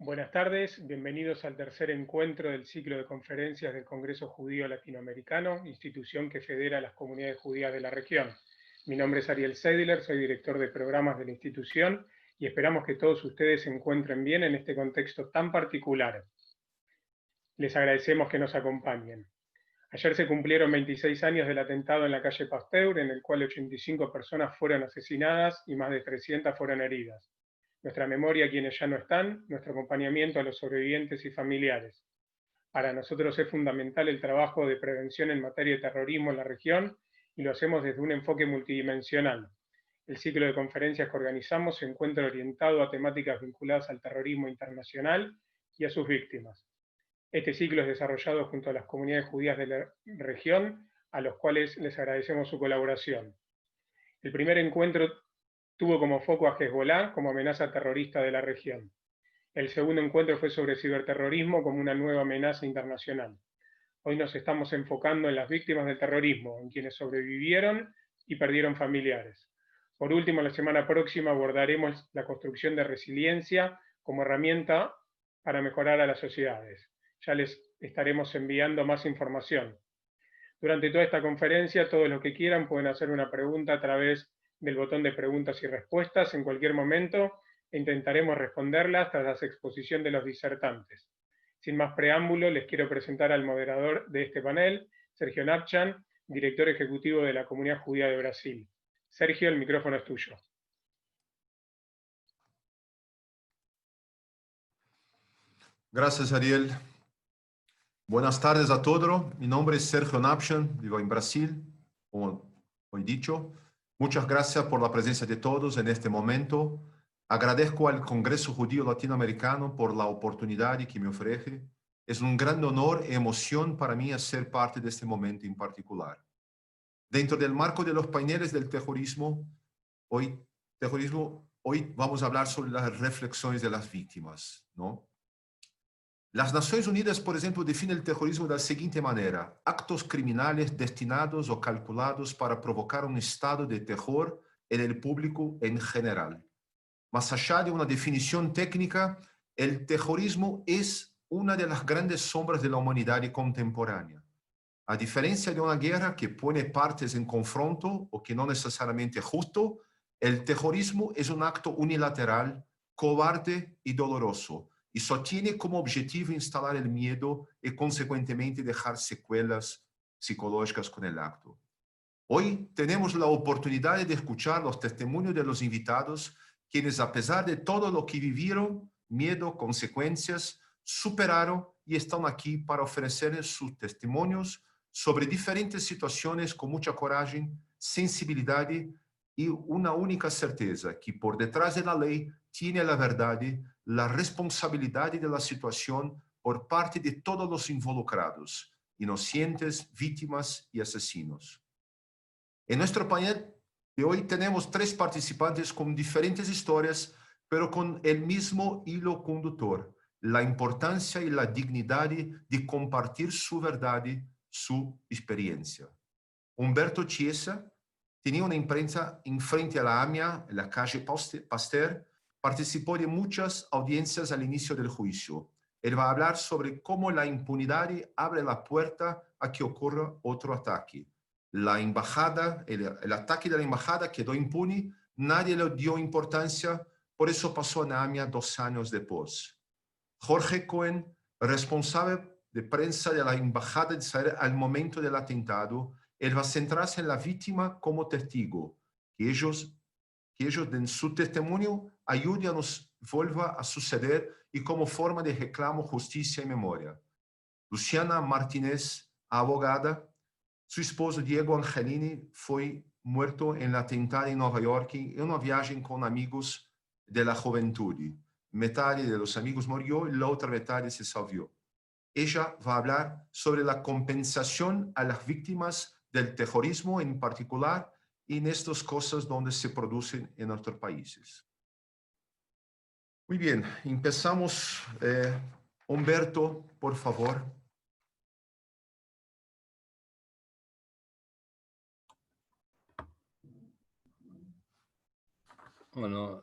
Buenas tardes, bienvenidos al tercer encuentro del ciclo de conferencias del Congreso Judío Latinoamericano, institución que federa a las comunidades judías de la región. Mi nombre es Ariel Seidler, soy director de programas de la institución y esperamos que todos ustedes se encuentren bien en este contexto tan particular. Les agradecemos que nos acompañen. Ayer se cumplieron 26 años del atentado en la calle Pasteur, en el cual 85 personas fueron asesinadas y más de 300 fueron heridas. Nuestra memoria a quienes ya no están, nuestro acompañamiento a los sobrevivientes y familiares. Para nosotros es fundamental el trabajo de prevención en materia de terrorismo en la región y lo hacemos desde un enfoque multidimensional. El ciclo de conferencias que organizamos se encuentra orientado a temáticas vinculadas al terrorismo internacional y a sus víctimas. Este ciclo es desarrollado junto a las comunidades judías de la región, a los cuales les agradecemos su colaboración. El primer encuentro tuvo como foco a Hezbolá como amenaza terrorista de la región. El segundo encuentro fue sobre ciberterrorismo como una nueva amenaza internacional. Hoy nos estamos enfocando en las víctimas del terrorismo, en quienes sobrevivieron y perdieron familiares. Por último, la semana próxima abordaremos la construcción de resiliencia como herramienta para mejorar a las sociedades. Ya les estaremos enviando más información. Durante toda esta conferencia, todos los que quieran pueden hacer una pregunta a través del botón de preguntas y respuestas en cualquier momento e intentaremos responderlas tras la exposición de los disertantes. Sin más preámbulo, les quiero presentar al moderador de este panel, Sergio Napchan, director ejecutivo de la Comunidad Judía de Brasil. Sergio, el micrófono es tuyo. Gracias, Ariel. Buenas tardes a todos. Mi nombre es Sergio Napchan, vivo en Brasil, como hoy dicho. Muchas gracias por la presencia de todos en este momento. Agradezco al Congreso Judío Latinoamericano por la oportunidad que me ofrece. Es un gran honor y emoción para mí ser parte de este momento en particular. Dentro del marco de los paneles del terrorismo, hoy vamos a hablar sobre las reflexiones de las víctimas, ¿no? Las Naciones Unidas, por ejemplo, definen el terrorismo de la siguiente manera: actos criminales destinados o calculados para provocar un estado de terror en el público en general. Más allá de una definición técnica, el terrorismo es una de las grandes sombras de la humanidad contemporánea. A diferencia de una guerra que pone partes en confronto o que no necesariamente es justo, el terrorismo es un acto unilateral, cobarde y doloroso, y solo tiene como objetivo instalar el miedo y consecuentemente dejar secuelas psicológicas con el acto. Hoy tenemos la oportunidad de escuchar los testimonios de los invitados, quienes a pesar de todo lo que vivieron, miedo, consecuencias, superaron y están aquí para ofrecer sus testimonios sobre diferentes situaciones con mucha coraje, sensibilidad y una única certeza, que por detrás de la ley tiene la verdad, la responsabilidad de la situación por parte de todos los involucrados, inocentes, víctimas y asesinos. En nuestro panel de hoy tenemos 3 participantes con diferentes historias, pero con el mismo hilo conductor: la importancia y la dignidad de compartir su verdad, su experiencia. Humberto Chiesa tenía una imprenta enfrente a la AMIA, en la calle Pasteur, participó de muchas audiencias al inicio del juicio. Él va a hablar sobre cómo la impunidad abre la puerta a que ocurra otro ataque. La embajada, el ataque de la embajada quedó impune, nadie le dio importancia, por eso pasó a AMIA 2 años después. Jorge Cohen, responsable de prensa de la embajada de Israel al momento del atentado, él va a centrarse en la víctima como testigo, que ellos en su testimonio ayuden a nos vuelva a suceder y como forma de reclamo, justicia y memoria. Luciana Martínez, abogada, su esposo Diego Angelini fue muerto en el atentado en Nueva York en una viaje con amigos de la juventud. Mitad de los amigos murió y la otra mitad se salvó. Ella va a hablar sobre la compensación a las víctimas del terrorismo en particular y en estas cosas donde se producen en nuestros países. Muy bien, empezamos. Humberto, por favor. Bueno,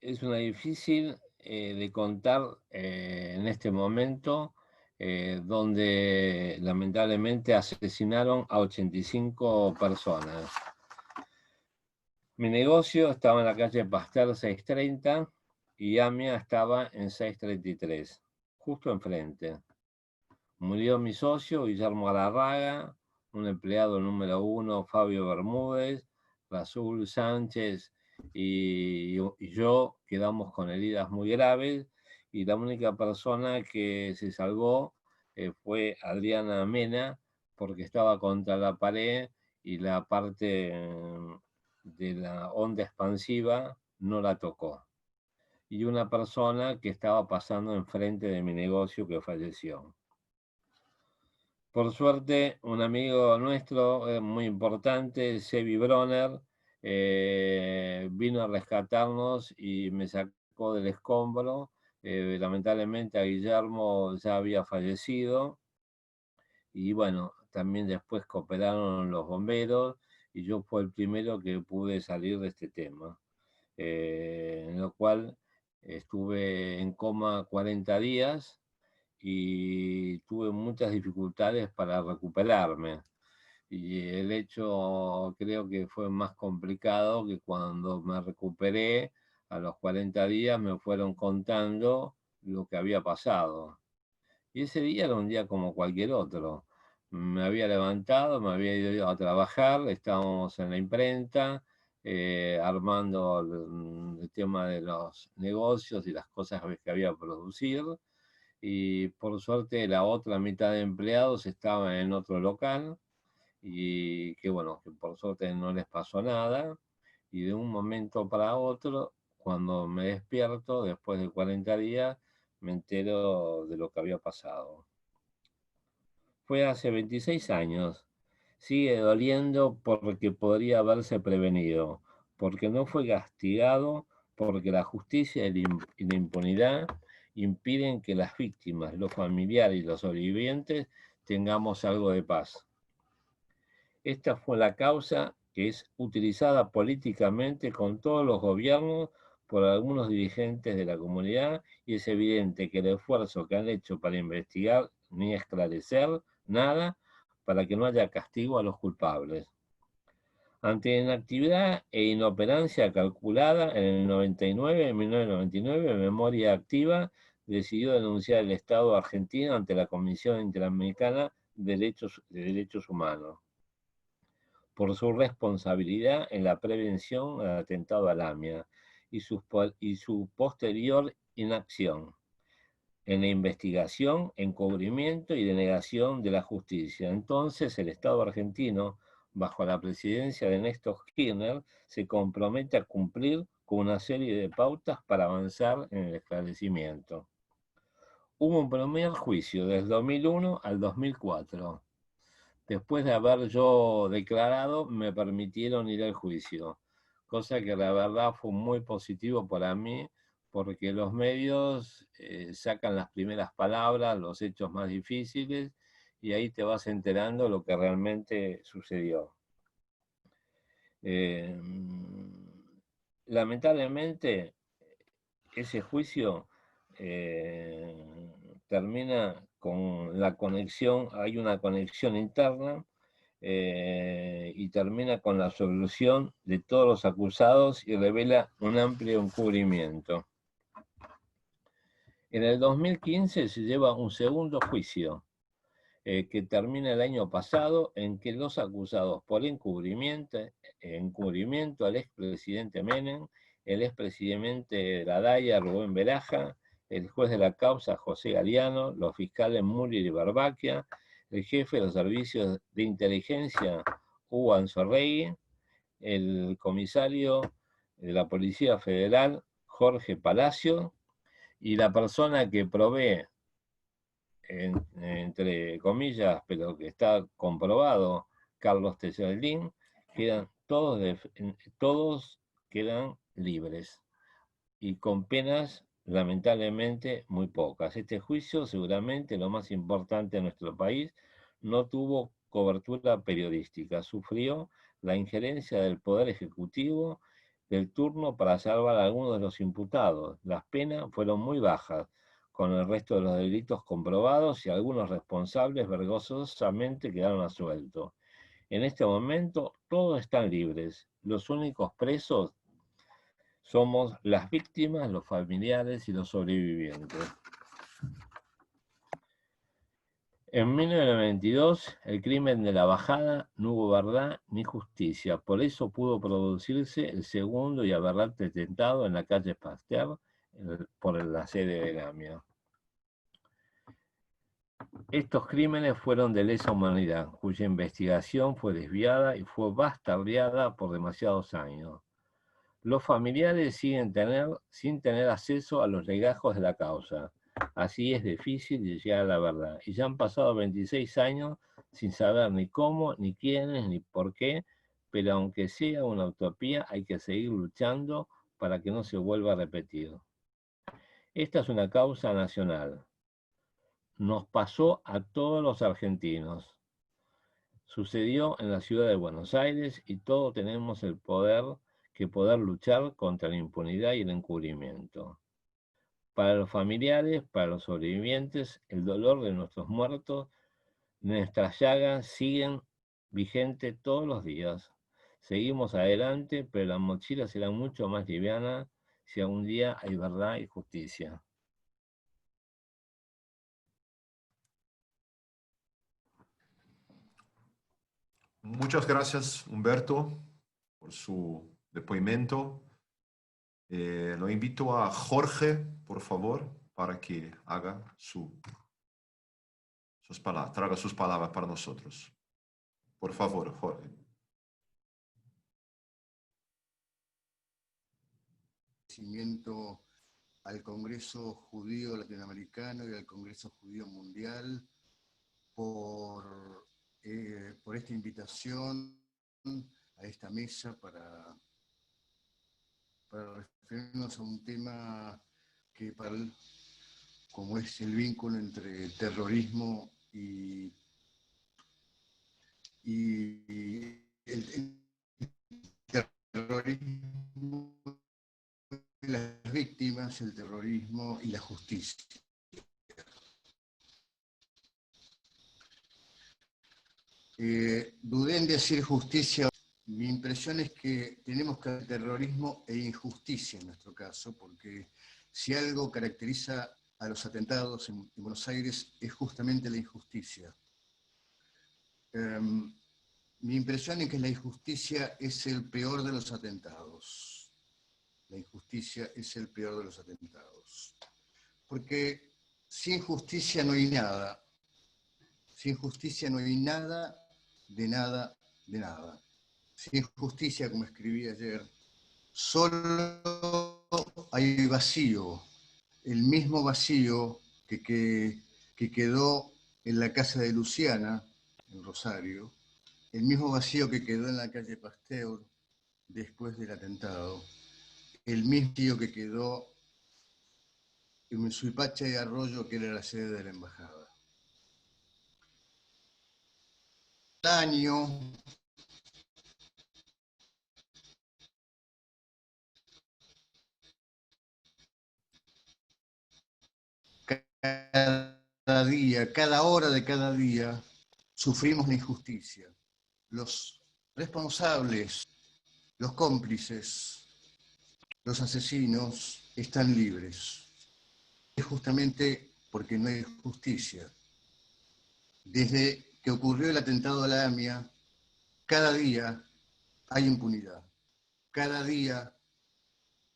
Es una difícil de contar en este momento, donde lamentablemente asesinaron a 85 personas. Mi negocio estaba en la calle Pastel 630 y AMIA estaba en 633, justo enfrente. Murió mi socio, Guillermo Galarraga, un empleado número 1, Fabio Bermúdez, Raúl Sánchez y yo quedamos con heridas muy graves, y la única persona que se salvó fue Adriana Mena, porque estaba contra la pared y la parte de la onda expansiva no la tocó. Y una persona que estaba pasando enfrente de mi negocio que falleció. Por suerte, un amigo nuestro muy importante, Sebi Bronner, vino a rescatarnos y me sacó del escombro. Lamentablemente a Guillermo ya había fallecido y bueno, también después cooperaron los bomberos y yo fui el primero que pude salir de este tema, en lo cual estuve en coma 40 días y tuve muchas dificultades para recuperarme. Y el hecho creo que fue más complicado que cuando me recuperé, a los 40 días me fueron contando lo que había pasado. Y ese día era un día como cualquier otro. Me había levantado, me había ido a trabajar, estábamos en la imprenta, armando el tema de los negocios y las cosas que había que producir. Y por suerte la otra mitad de empleados estaban en otro local y que bueno, que por suerte no les pasó nada. Y de un momento para otro, cuando me despierto, después de 40 días, me entero de lo que había pasado. Fue hace 26 años. Sigue doliendo porque podría haberse prevenido, porque no fue castigado, porque la justicia y la impunidad impiden que las víctimas, los familiares y los sobrevivientes tengamos algo de paz. Esta fue la causa que es utilizada políticamente con todos los gobiernos por algunos dirigentes de la comunidad, y es evidente que el esfuerzo que han hecho para investigar ni esclarecer nada, para que no haya castigo a los culpables. Ante inactividad e inoperancia calculada, en 1999, Memoria Activa decidió denunciar al Estado argentino ante la Comisión Interamericana de Derechos Humanos por su responsabilidad en la prevención al atentado al AMIA y su posterior inacción en la investigación, encubrimiento y denegación de la justicia. Entonces, el Estado argentino, bajo la presidencia de Néstor Kirchner, se compromete a cumplir con una serie de pautas para avanzar en el esclarecimiento. Hubo un primer juicio desde 2001 al 2004. Después de haber yo declarado, me permitieron ir al juicio, cosa que la verdad fue muy positivo para mí, porque los medios sacan las primeras palabras, los hechos más difíciles, y ahí te vas enterando lo que realmente sucedió. Lamentablemente, ese juicio termina con la conexión, hay una conexión interna, y termina con la absolución de todos los acusados y revela un amplio encubrimiento. En el 2015 se lleva un segundo juicio, que termina el año pasado, en que los acusados por encubrimiento al expresidente Menem, el expresidente de la DAIA, Rubén Beraja, el juez de la causa, José Galiano, los fiscales Müller y Barbaquia, el jefe de los servicios de inteligencia, Hugo Anzorregui, el comisario de la Policía Federal, Jorge Palacio, y la persona que provee, entre comillas, pero que está comprobado, Carlos Tejeldín, todos quedan libres y con penas lamentablemente muy pocas. Este juicio, seguramente lo más importante en nuestro país, no tuvo cobertura periodística, sufrió la injerencia del Poder Ejecutivo del turno para salvar a algunos de los imputados. Las penas fueron muy bajas, con el resto de los delitos comprobados y algunos responsables vergonzosamente quedaron absueltos. En este momento todos están libres. Los únicos presos somos las víctimas, los familiares y los sobrevivientes. En 1992, el crimen de la bajada, no hubo verdad ni justicia. Por eso pudo producirse el segundo y aberrante atentado en la calle Pasteur por la sede de Lamia. Estos crímenes fueron de lesa humanidad, cuya investigación fue desviada y fue bastardeada por demasiados años. Los familiares siguen sin tener acceso a los legajos de la causa. Así es difícil llegar a la verdad. Y ya han pasado 26 años sin saber ni cómo, ni quiénes, ni por qué, pero aunque sea una utopía, hay que seguir luchando para que no se vuelva a repetir. Esta es una causa nacional. Nos pasó a todos los argentinos. Sucedió en la ciudad de Buenos Aires y todos tenemos el poder luchar contra la impunidad y el encubrimiento. Para los familiares, para los sobrevivientes, el dolor de nuestros muertos, nuestras llagas siguen vigentes todos los días. Seguimos adelante, pero la mochila será mucho más liviana si algún día hay verdad y justicia. Muchas gracias, Humberto, por su depoimento. Lo invito a Jorge, por favor, para que haga traga sus palabras para nosotros. Por favor, Jorge. Agradecimiento al Congreso Judío Latinoamericano y al Congreso Judío Mundial por esta invitación a esta mesa para referirnos a un tema que como es el vínculo entre terrorismo y el terrorismo, las víctimas, el terrorismo y la justicia. Dudé en decir justicia. Mi impresión es que tenemos que ver terrorismo e injusticia en nuestro caso, porque si algo caracteriza a los atentados en Buenos Aires es justamente la injusticia. Mi impresión es que la injusticia es el peor de los atentados. La injusticia es el peor de los atentados. Porque sin justicia no hay nada. Sin justicia no hay nada, de nada, de nada. Sin justicia, como escribí ayer, solo hay vacío. El mismo vacío que quedó en la casa de Luciana, en Rosario, el mismo vacío que quedó en la calle Pasteur después del atentado, el mismo vacío que quedó en Suipacha y Arroyo, que era la sede de la embajada. Año cada día, cada hora de cada día, sufrimos la injusticia. Los responsables, los cómplices, los asesinos están libres. Es justamente porque no hay justicia. Desde que ocurrió el atentado a la AMIA, cada día hay impunidad. Cada día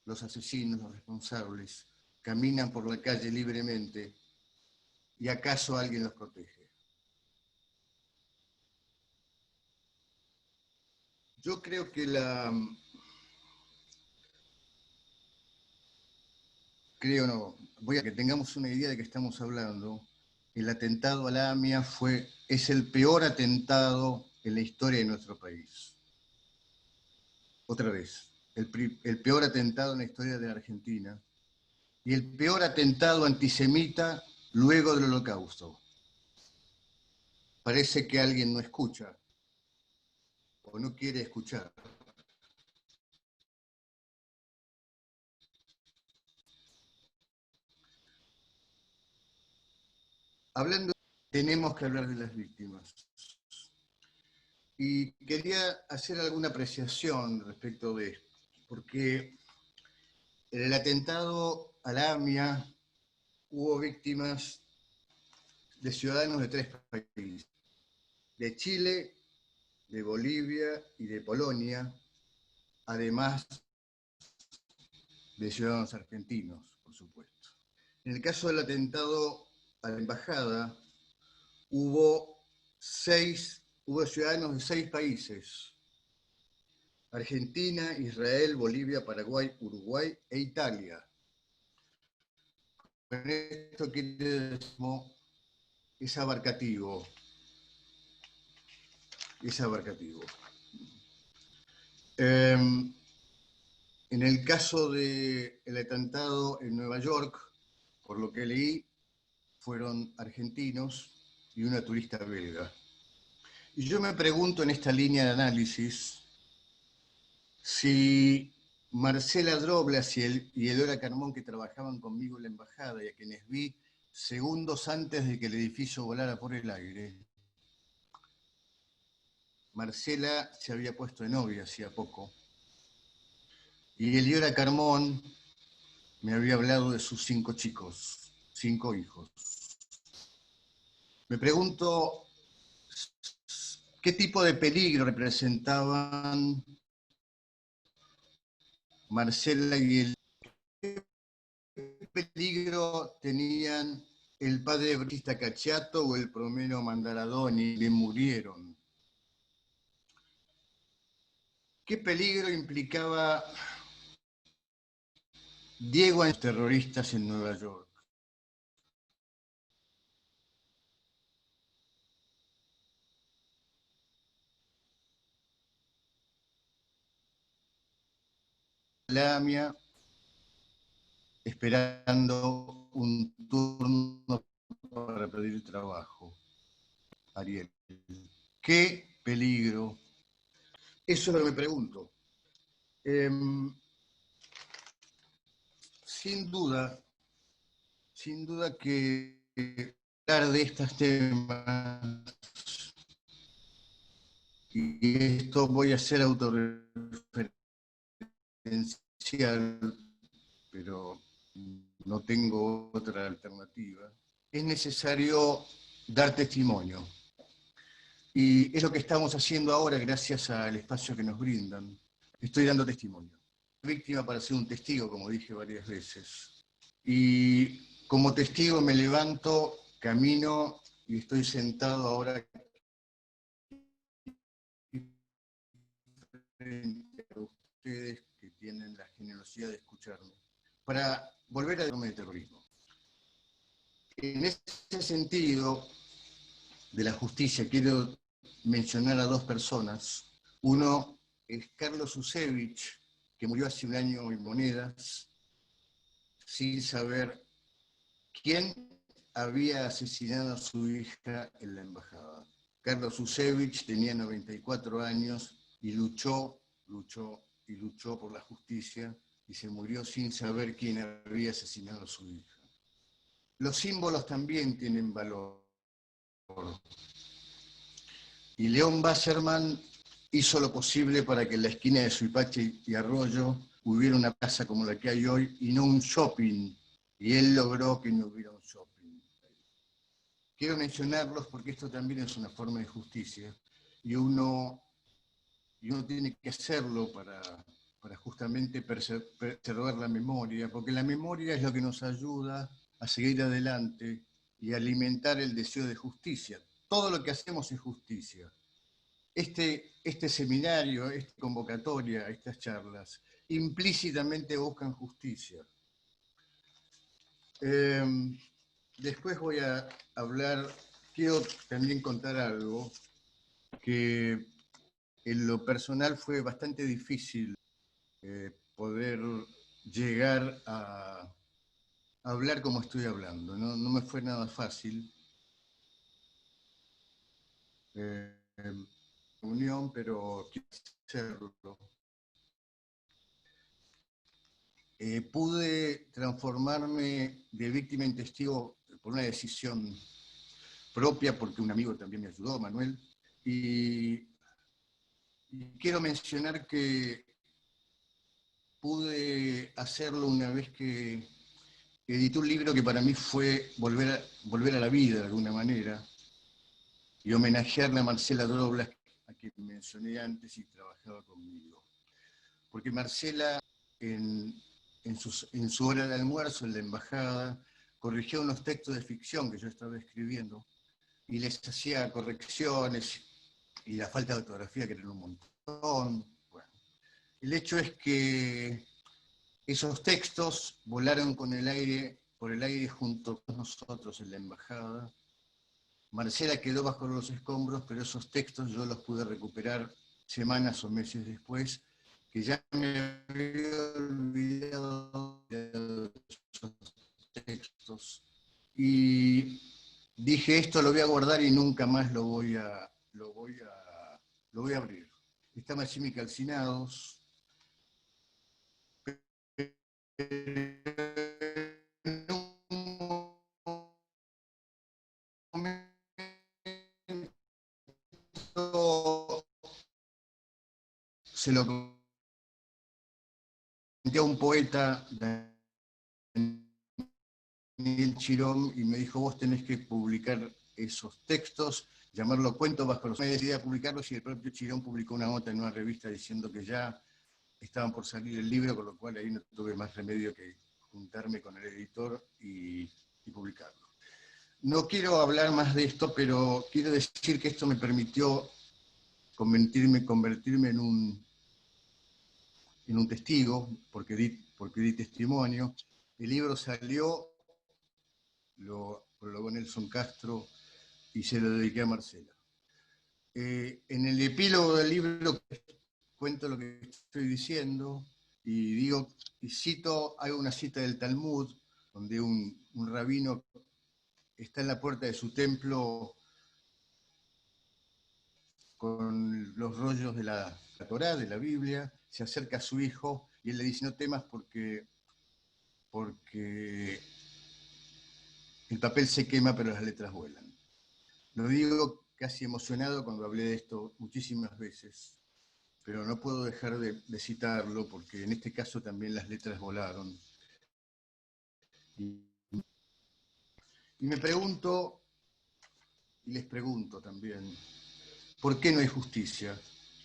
los asesinos, los responsables, caminan por la calle libremente y acaso alguien los protege. Yo creo que voy a que tengamos una idea de qué estamos hablando. El atentado a la AMIA es el peor atentado en la historia de nuestro país. Otra vez, el peor atentado en la historia de la Argentina. y el peor atentado antisemita luego del Holocausto. Parece que alguien no escucha o no quiere escuchar. Hablando, tenemos que hablar de las víctimas. Y quería hacer alguna apreciación respecto de esto, porque en el atentado a la AMIA hubo víctimas de ciudadanos de 3 países, de Chile, de Bolivia y de Polonia, además de ciudadanos argentinos, por supuesto. En el caso del atentado a la embajada, hubo ciudadanos de 6 países: Argentina, Israel, Bolivia, Paraguay, Uruguay e Italia. Con esto quiere decir es abarcativo. Es abarcativo. En el caso del atentado en Nueva York, por lo que leí, fueron argentinos y una turista belga. Y yo me pregunto en esta línea de análisis si Marcela Droblas y Elora Carmón, que trabajaban conmigo en la embajada y a quienes vi segundos antes de que el edificio volara por el aire, Marcela se había puesto de novia hacía poco, y Elora Carmón me había hablado de sus 5 chicos, 5 hijos. Me pregunto qué tipo de peligro representaban Marcela y el... ¿Qué peligro tenían el padre Bautista Cacciato o el promero Mandaradoni? Le murieron. ¿Qué peligro implicaba Diego a los terroristas en Nueva York? Lamia, esperando un turno para pedir trabajo. Ariel, ¿qué peligro? Eso es lo que me pregunto. Sin duda que hablar de estos temas, y esto voy a ser autorreferencial, pero no tengo otra alternativa, es necesario dar testimonio. Y es lo que estamos haciendo ahora gracias al espacio que nos brindan. Estoy dando testimonio. Víctima para ser un testigo, como dije varias veces. Y como testigo me levanto, camino y estoy sentado ahora frente a ustedes que tienen la generosidad de escucharme, para volver a hablar de terrorismo. En ese sentido, de la justicia, quiero mencionar a 2 personas. Uno es Carlos Usevich, que murió hace 1 año en monedas, sin saber quién había asesinado a su hija en la embajada. Carlos Usevich tenía 94 años y luchó por la justicia y se murió sin saber quién había asesinado a su hija. Los símbolos también tienen valor. Y León Wasserman hizo lo posible para que en la esquina de Suipache y Arroyo hubiera una plaza como la que hay hoy y no un shopping. Y él logró que no hubiera un shopping. Quiero mencionarlos porque esto también es una forma de justicia y uno tiene que hacerlo para justamente preservar la memoria, porque la memoria es lo que nos ayuda a seguir adelante y alimentar el deseo de justicia. Todo lo que hacemos es justicia. Este seminario, esta convocatoria, estas charlas, implícitamente buscan justicia. Después voy a hablar, quiero también contar algo que en lo personal fue bastante difícil poder llegar a hablar como estoy hablando. No me fue nada fácil. Reunión, pero quise hacerlo. Pude transformarme de víctima en testigo por una decisión propia, porque un amigo también me ayudó, Manuel, y quiero mencionar que pude hacerlo una vez que edité un libro que para mí fue volver a la vida de alguna manera, y homenajearle a Marcela Doblas, a quien mencioné antes y trabajaba conmigo. Porque Marcela, en su hora de almuerzo en la embajada, corrigió unos textos de ficción que yo estaba escribiendo y les hacía correcciones y la falta de ortografía, que era un montón. Bueno, el hecho es que esos textos volaron por el aire junto con nosotros en la embajada. Marcela quedó bajo los escombros, pero esos textos yo los pude recuperar semanas o meses después, que ya me había olvidado de esos textos. Y dije, esto lo voy a guardar y nunca más lo voy a abrir. Estaban así calcinados. Se lo conté a un poeta, Daniel Chirón, y me dijo, vos tenés que publicar esos textos, llamarlo Cuentos bajo los... Me decidí a publicarlos y el propio Chirón publicó una nota en una revista diciendo que ya estaban por salir el libro, con lo cual ahí no tuve más remedio que juntarme con el editor y publicarlo. No quiero hablar más de esto, pero quiero decir que esto me permitió convertirme en un testigo, porque di testimonio. El libro salió, lo prologó Nelson Castro y se lo dediqué a Marcela. En el epílogo del libro cuento lo que estoy diciendo y digo, y hago una cita del Talmud, donde un rabino está en la puerta de su templo con los rollos de la Torá, de la Biblia, se acerca a su hijo y él le dice, no temas porque el papel se quema pero las letras vuelan. Lo digo casi emocionado cuando hablé de esto muchísimas veces, pero no puedo dejar de citarlo porque en este caso también las letras volaron. Y me pregunto, y les pregunto también, ¿por qué no hay justicia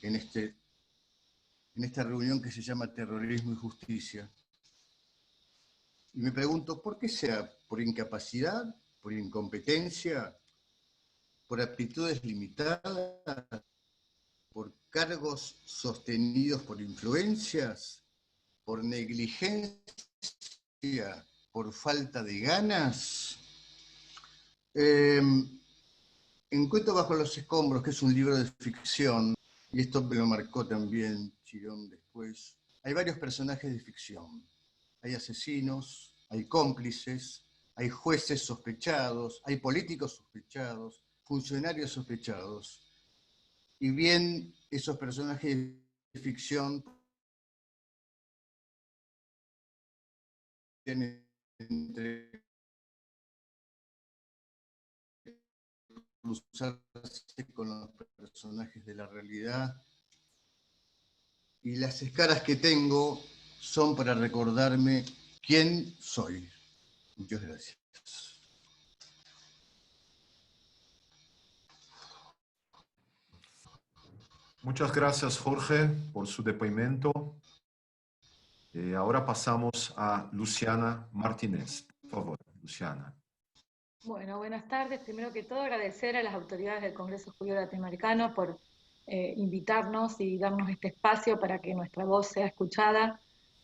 en esta reunión que se llama Terrorismo y Justicia? Y me pregunto, ¿por qué será? ¿Por incapacidad? ¿Por incompetencia? ¿Por aptitudes limitadas? ¿Por cargos sostenidos por influencias? ¿Por negligencia? ¿Por falta de ganas? En Cuentos bajo los escombros, que es un libro de ficción, y esto me lo marcó también Chirón después, hay varios personajes de ficción. Hay asesinos, hay cómplices, hay jueces sospechados, hay políticos sospechados, funcionarios sospechados. Y bien, esos personajes de ficción tienen entre cruzarse con los personajes de la realidad. Y las escaras que tengo son para recordarme quién soy. Muchas gracias. Muchas gracias, Jorge, por su depoimento. Ahora pasamos a Luciana Martínez. Por favor, Luciana. Bueno, buenas tardes. Primero que todo, agradecer a las autoridades del Congreso Judío Latinoamericano por invitarnos y darnos este espacio para que nuestra voz sea escuchada.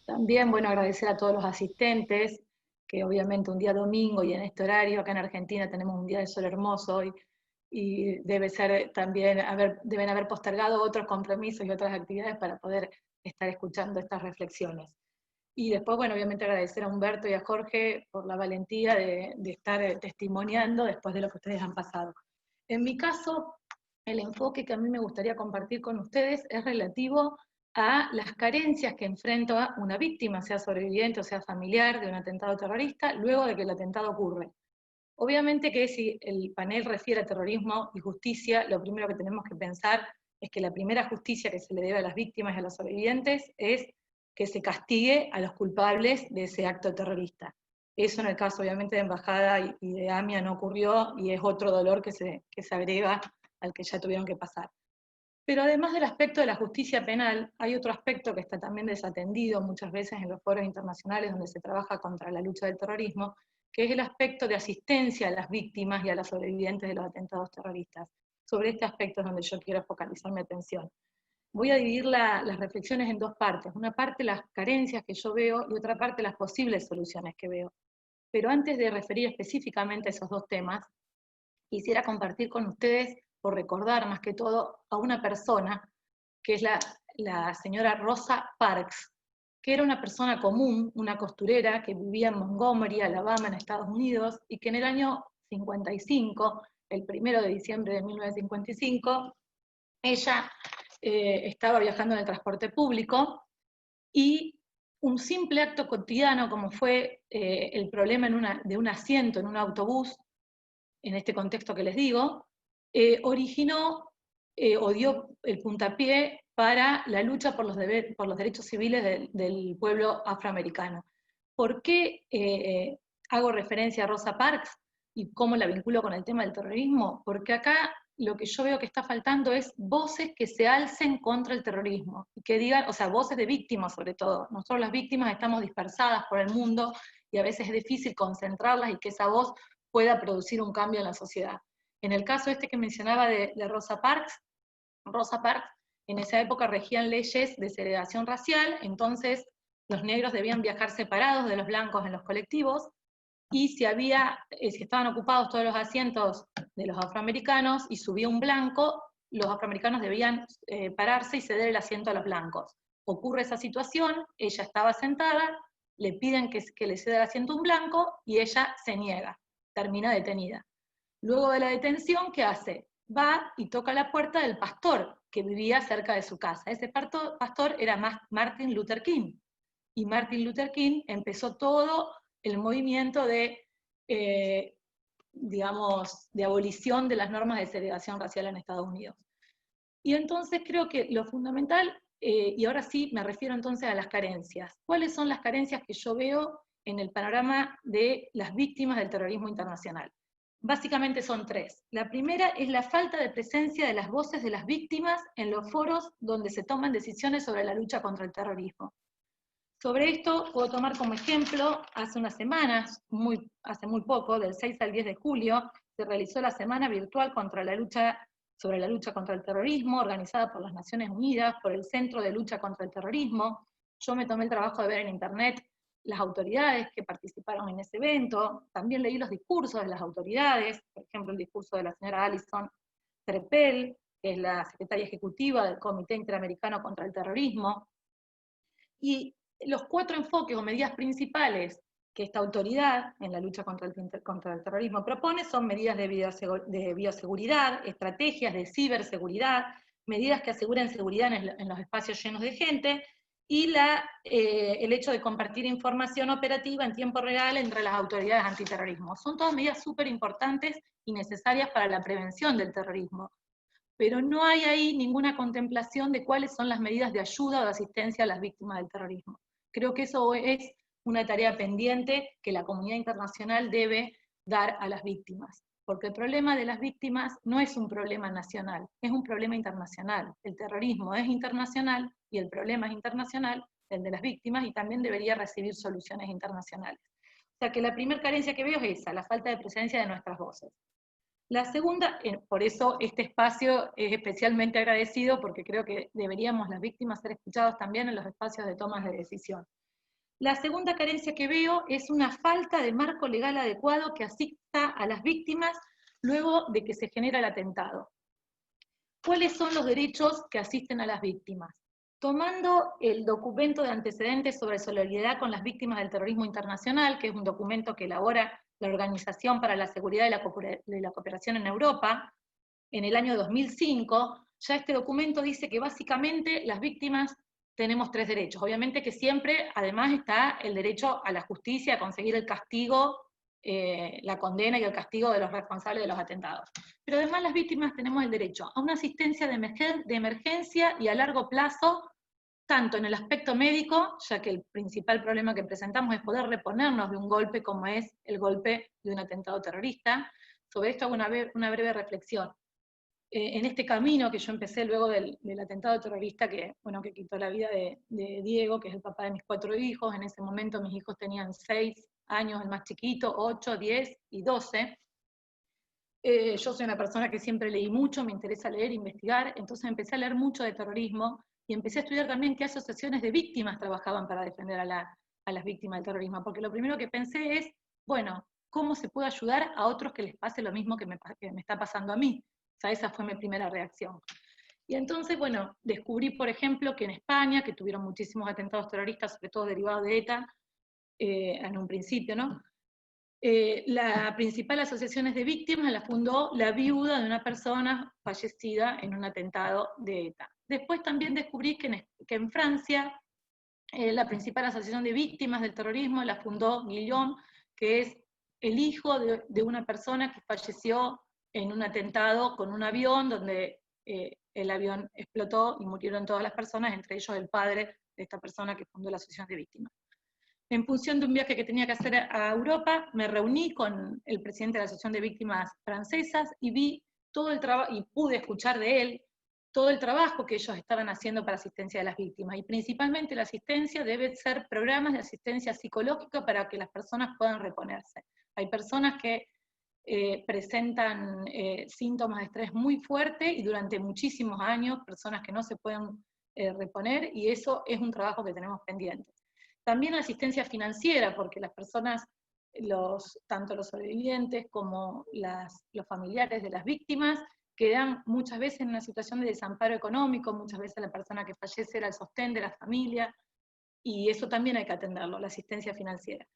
También, bueno, agradecer a todos los asistentes, que obviamente un día domingo y en este horario, acá en Argentina tenemos un día de sol hermoso y debe ser también, deben haber postergado otros compromisos y otras actividades para poder estar escuchando estas reflexiones. Y después, bueno, obviamente agradecer a Humberto y a Jorge por la valentía de estar testimoniando después de lo que ustedes han pasado. En mi caso, el enfoque que a mí me gustaría compartir con ustedes es relativo a las carencias que enfrenta una víctima, sea sobreviviente o sea familiar, de un atentado terrorista, luego de que el atentado ocurre. Obviamente que si el panel refiere a terrorismo y justicia, lo primero que tenemos que pensar es que la primera justicia que se le debe a las víctimas y a los sobrevivientes es que se castigue a los culpables de ese acto terrorista. Eso en el caso obviamente de Embajada y de AMIA no ocurrió, y es otro dolor que se agrega al que ya tuvieron que pasar. Pero además del aspecto de la justicia penal, hay otro aspecto que está también desatendido muchas veces en los foros internacionales donde se trabaja contra la lucha del terrorismo, que es el aspecto de asistencia a las víctimas y a los sobrevivientes de los atentados terroristas. Sobre este aspecto es donde yo quiero focalizar mi atención. Voy a dividir las reflexiones en dos partes. Una parte las carencias que yo veo y otra parte las posibles soluciones que veo. Pero antes de referir específicamente a esos dos temas, quisiera compartir con ustedes, o recordar más que todo, a una persona, que es la señora Rosa Parks, que era una persona común, una costurera que vivía en Montgomery, Alabama, en Estados Unidos, y que en el año 55, el 1 de diciembre de 1955, ella estaba viajando en el transporte público, y un simple acto cotidiano como fue el problema de un asiento en un autobús, en este contexto que les digo, originó o dio el puntapié para la lucha por los derechos civiles del pueblo afroamericano. ¿Por qué hago referencia a Rosa Parks y cómo la vinculo con el tema del terrorismo? Porque acá lo que yo veo que está faltando es voces que se alcen contra el terrorismo, y que digan, o sea, voces de víctimas sobre todo. Nosotros las víctimas estamos dispersadas por el mundo y a veces es difícil concentrarlas y que esa voz pueda producir un cambio en la sociedad. En el caso este que mencionaba de Rosa Parks en esa época regían leyes de segregación racial, entonces los negros debían viajar separados de los blancos en los colectivos, y si estaban ocupados todos los asientos de los afroamericanos y subía un blanco, los afroamericanos debían pararse y ceder el asiento a los blancos. Ocurre esa situación, ella estaba sentada, le piden que le ceda el asiento a un blanco y ella se niega, termina detenida. Luego de la detención, ¿qué hace? Va y toca la puerta del pastor que vivía cerca de su casa. Ese pastor era Martin Luther King, y Martin Luther King empezó todo el movimiento de abolición de las normas de segregación racial en Estados Unidos. Y entonces creo que lo fundamental, y ahora sí me refiero entonces a las carencias. ¿Cuáles son las carencias que yo veo en el panorama de las víctimas del terrorismo internacional? Básicamente son tres. La primera es la falta de presencia de las voces de las víctimas en los foros donde se toman decisiones sobre la lucha contra el terrorismo. Sobre esto puedo tomar como ejemplo, hace unas semanas, hace muy poco, del 6 al 10 de julio, se realizó la Semana Virtual sobre la lucha contra el terrorismo, organizada por las Naciones Unidas, por el Centro de Lucha contra el Terrorismo. Yo me tomé el trabajo de ver en internet las autoridades que participaron en ese evento, también leí los discursos de las autoridades, por ejemplo el discurso de la señora Alison Trepel, que es la secretaria ejecutiva del Comité Interamericano contra el Terrorismo, y los 4 enfoques o medidas principales que esta autoridad en la lucha contra el terrorismo propone son medidas de bioseguridad, estrategias de ciberseguridad, medidas que aseguren seguridad en los espacios llenos de gente, y el hecho de compartir información operativa en tiempo real entre las autoridades antiterrorismo. Son todas medidas súper importantes y necesarias para la prevención del terrorismo, pero no hay ahí ninguna contemplación de cuáles son las medidas de ayuda o de asistencia a las víctimas del terrorismo. Creo que eso es una tarea pendiente que la comunidad internacional debe dar a las víctimas, porque el problema de las víctimas no es un problema nacional, es un problema internacional. El terrorismo es internacional y el problema es internacional, el de las víctimas, y también debería recibir soluciones internacionales. O sea que la primera carencia que veo es esa, la falta de presencia de nuestras voces. La segunda, por eso este espacio es especialmente agradecido, porque creo que deberíamos las víctimas ser escuchados también en los espacios de tomas de decisión. La segunda carencia que veo es una falta de marco legal adecuado que asista a las víctimas luego de que se genera el atentado. ¿Cuáles son los derechos que asisten a las víctimas? tomando el documento de antecedentes sobre solidaridad con las víctimas del terrorismo internacional, que es un documento que elabora la Organización para la Seguridad y la Cooperación en Europa, en el año 2005, ya este documento dice que básicamente las víctimas tenemos 3 derechos. Obviamente que siempre, además, está el derecho a la justicia, a conseguir el castigo, la condena y el castigo de los responsables de los atentados. Pero además las víctimas tenemos el derecho a una asistencia de emergencia y a largo plazo, tanto en el aspecto médico, ya que el principal problema que presentamos es poder reponernos de un golpe como es el golpe de un atentado terrorista. Sobre esto hago una breve reflexión. En este camino que yo empecé luego del atentado terrorista que quitó la vida de Diego, que es el papá de mis 4 hijos. En ese momento mis hijos tenían 6 años, el más chiquito, 8, 10 y 12. Yo soy una persona que siempre leí mucho, me interesa leer, investigar, entonces empecé a leer mucho de terrorismo y empecé a estudiar también qué asociaciones de víctimas trabajaban para defender a las víctimas del terrorismo, porque lo primero que pensé es, bueno, ¿cómo se puede ayudar a otros que les pase lo mismo que me está pasando a mí? O sea, esa fue mi primera reacción. Y entonces, bueno, descubrí, por ejemplo, que en España, que tuvieron muchísimos atentados terroristas, sobre todo derivados de ETA, en un principio, ¿no? La principal asociación de víctimas la fundó la viuda de una persona fallecida en un atentado de ETA. Después también descubrí que en Francia la principal asociación de víctimas del terrorismo la fundó Guillaume, que es el hijo de una persona que falleció en un atentado con un avión donde el avión explotó y murieron todas las personas, entre ellos el padre de esta persona que fundó la asociación de víctimas. En función de un viaje que tenía que hacer a Europa, me reuní con el presidente de la Asociación de Víctimas Francesas y vi todo el trabajo, y pude escuchar de él todo el trabajo que ellos estaban haciendo para asistencia de las víctimas. Y principalmente la asistencia debe ser programas de asistencia psicológica para que las personas puedan reponerse. Hay personas que presentan síntomas de estrés muy fuertes y durante muchísimos años, personas que no se pueden reponer, y eso es un trabajo que tenemos pendiente. También la asistencia financiera, porque las personas, tanto los sobrevivientes como los familiares de las víctimas, quedan muchas veces en una situación de desamparo económico, muchas veces la persona que fallece era el sostén de la familia, y eso también hay que atenderlo, la asistencia financiera.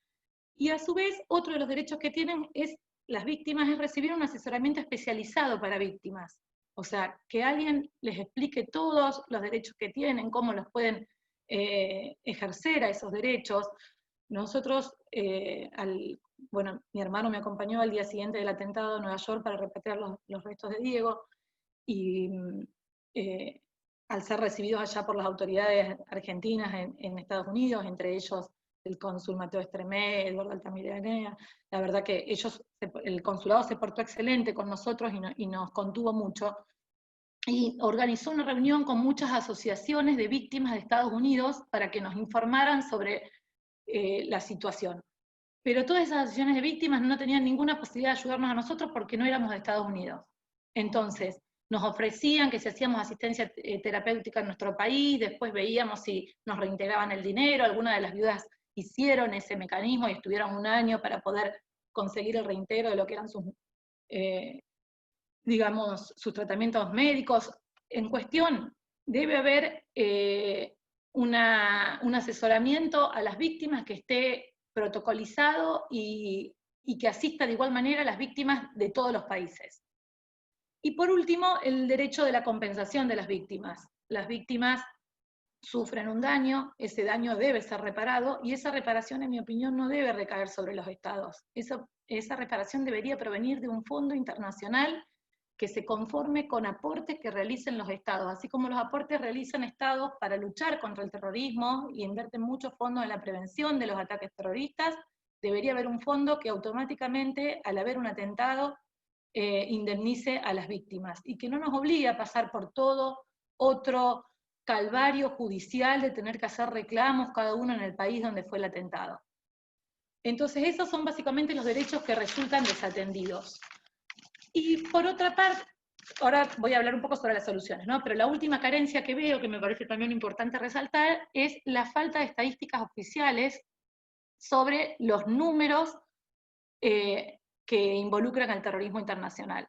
Y a su vez, otro de los derechos que tienen las víctimas es recibir un asesoramiento especializado para víctimas. O sea, que alguien les explique todos los derechos que tienen, cómo los pueden ejercer a esos derechos. Nosotros, mi hermano me acompañó al día siguiente del atentado en Nueva York para repatriar los restos de Diego, y al ser recibidos allá por las autoridades argentinas en Estados Unidos, entre ellos el cónsul Mateo Estremé, Eduardo Altamirano, la verdad que el consulado se portó excelente con nosotros y nos contuvo mucho, y organizó una reunión con muchas asociaciones de víctimas de Estados Unidos para que nos informaran sobre la situación. Pero todas esas asociaciones de víctimas no tenían ninguna posibilidad de ayudarnos a nosotros porque no éramos de Estados Unidos. Entonces, nos ofrecían que si hacíamos asistencia terapéutica en nuestro país, después veíamos si nos reintegraban el dinero. Algunas de las viudas hicieron ese mecanismo y estuvieron 1 año para poder conseguir el reintegro de lo que eran sus tratamientos médicos. En cuestión, debe haber un asesoramiento a las víctimas que esté protocolizado y que asista de igual manera a las víctimas de todos los países. Y por último, el derecho de la compensación de las víctimas. Las víctimas sufren un daño, ese daño debe ser reparado, y esa reparación, en mi opinión, no debe recaer sobre los estados. Esa reparación debería provenir de un fondo internacional que se conforme con aportes que realicen los estados, así como los aportes realizan estados para luchar contra el terrorismo y invierten muchos fondos en la prevención de los ataques terroristas. Debería haber un fondo que automáticamente, al haber un atentado, indemnice a las víctimas, y que no nos obligue a pasar por todo otro calvario judicial de tener que hacer reclamos cada uno en el país donde fue el atentado. Entonces esos son básicamente los derechos que resultan desatendidos. Y por otra parte, ahora voy a hablar un poco sobre las soluciones, ¿no? Pero la última carencia que veo, que me parece también importante resaltar, es la falta de estadísticas oficiales sobre los números que involucran al terrorismo internacional.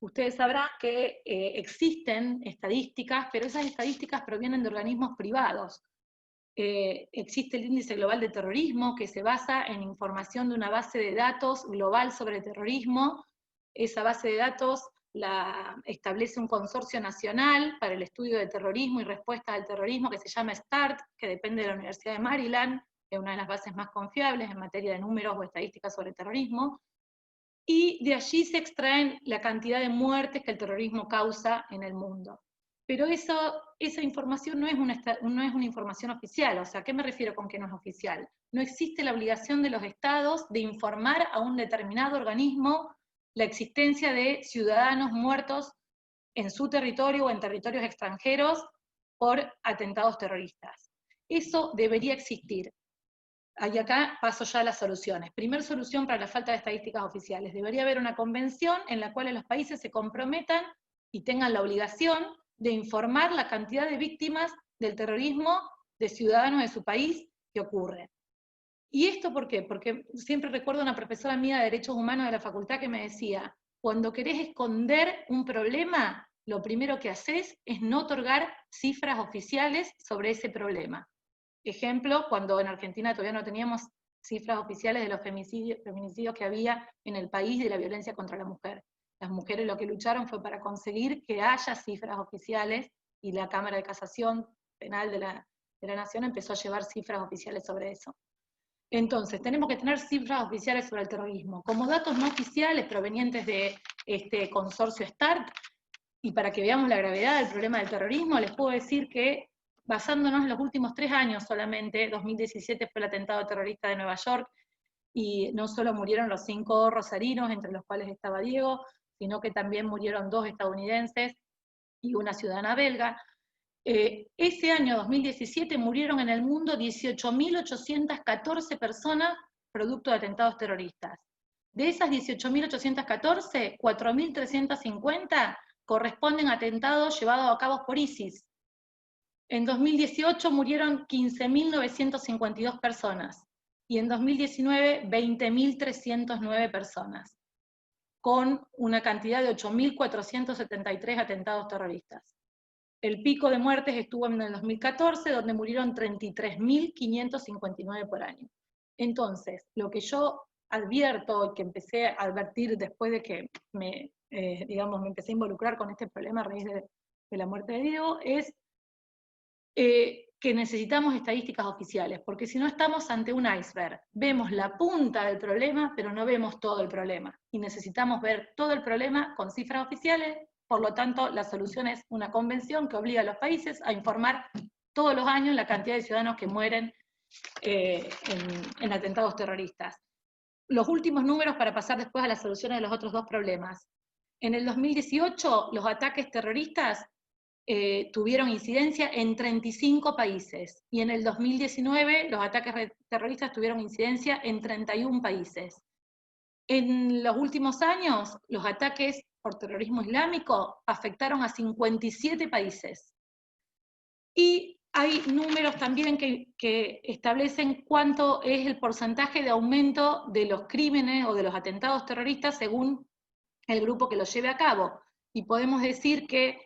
Ustedes sabrán que existen estadísticas, pero esas estadísticas provienen de organismos privados. Existe el Índice Global de Terrorismo, que se basa en información de una base de datos global sobre terrorismo. Esa base de datos la establece un consorcio nacional para el estudio de terrorismo y respuestas al terrorismo que se llama START, que depende de la Universidad de Maryland, que es una de las bases más confiables en materia de números o estadísticas sobre terrorismo. Y de allí se extraen la cantidad de muertes que el terrorismo causa en el mundo. Pero esa información no es una información oficial. O sea, ¿a qué me refiero con que no es oficial? No existe la obligación de los estados de informar a un determinado organismo la existencia de ciudadanos muertos en su territorio o en territorios extranjeros por atentados terroristas. Eso debería existir. Y acá paso ya a las soluciones. Primer solución para la falta de estadísticas oficiales. Debería haber una convención en la cual los países se comprometan y tengan la obligación de informar la cantidad de víctimas del terrorismo de ciudadanos de su país que ocurre. ¿Y esto por qué? Porque siempre recuerdo a una profesora mía de Derechos Humanos de la facultad que me decía, cuando querés esconder un problema, lo primero que haces es no otorgar cifras oficiales sobre ese problema. Ejemplo, cuando en Argentina todavía no teníamos cifras oficiales de los feminicidios que había en el país de la violencia contra la mujer. Las mujeres lo que lucharon fue para conseguir que haya cifras oficiales y la Cámara de Casación Penal de la Nación empezó a llevar cifras oficiales sobre eso. Entonces, tenemos que tener cifras oficiales sobre el terrorismo. Como datos no oficiales provenientes de este consorcio START, y para que veamos la gravedad del problema del terrorismo, les puedo decir que, basándonos en los últimos 3 años solamente, 2017 fue el atentado terrorista de Nueva York, y no solo murieron los 5 rosarinos, entre los cuales estaba Diego, sino que también murieron 2 estadounidenses y una ciudadana belga. Ese año 2017 murieron en el mundo 18.814 personas producto de atentados terroristas. De esas 18.814, 4.350 corresponden a atentados llevados a cabo por ISIS. En 2018 murieron 15.952 personas y en 2019 20.309 personas, con una cantidad de 8.473 atentados terroristas. El pico de muertes estuvo en el 2014, donde murieron 33.559 por año. Entonces, lo que yo advierto, y que empecé a advertir después de que me empecé a involucrar con este problema a raíz de la muerte de Diego, es que necesitamos estadísticas oficiales, porque si no estamos ante un iceberg. Vemos la punta del problema, pero no vemos todo el problema. Y necesitamos ver todo el problema con cifras oficiales. Por lo tanto, la solución es una convención que obliga a los países a informar todos los años la cantidad de ciudadanos que mueren en atentados terroristas. Los últimos números para pasar después a las soluciones de los otros 2 problemas. En el 2018, los ataques terroristas tuvieron incidencia en 35 países, y en el 2019 los ataques terroristas tuvieron incidencia en 31 países. En los últimos años, los ataques por terrorismo islámico afectaron a 57 países. Y hay números también que establecen cuánto es el porcentaje de aumento de los crímenes o de los atentados terroristas según el grupo que los lleve a cabo. Y podemos decir que